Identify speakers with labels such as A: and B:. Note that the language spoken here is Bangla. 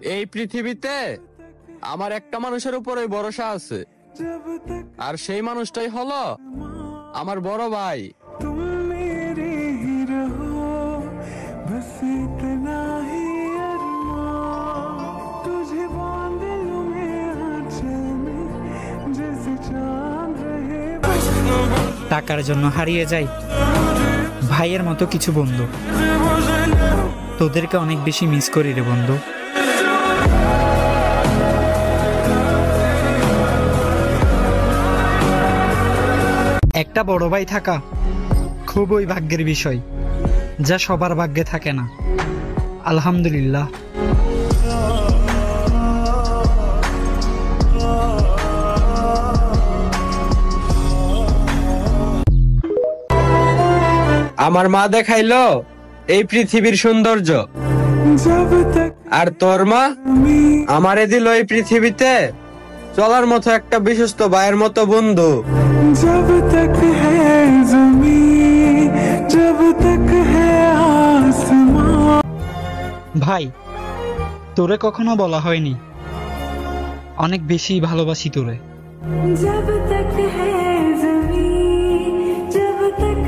A: এই পৃথিবীতে আমার একটা মানুষের উপরই ভরসা আছে, আর সেই মানুষটাই হলো আমার বড় ভাই।
B: तुम मेरे ही रहो, बस इतना ही अरमान, तुझे बांध लूं मैं आंचल में, जैसे चांद रहे।
C: টাকার জন্য হারিয়ে যাই ভাইয়ের মতো কিছু বন্ধু। তোদেরকে অনেক বেশি মিস করি রে বন্ধু। একটা বড় ভাই থাকা খুবই ভাগ্যের বিষয়, যা সবার ভাগ্যে থাকে না। আলহামদুলিল্লাহ।
A: আমার মা দেখাইলো এই পৃথিবীর সৌন্দর্য,
B: जब तक
A: আর তোর মা আমারে দিল এই পৃথিবীতে চলার মতো একটা বিশ্বস্ত ভাইয়ের মতো বন্ধু।
B: जब तक है ज़मीं, जब तक है आसमां।
C: ভাই, তোরে কখনো বলা হয়নি অনেক বেশি ভালোবাসি তোরে।
D: जब तक है ज़मीं, जब तक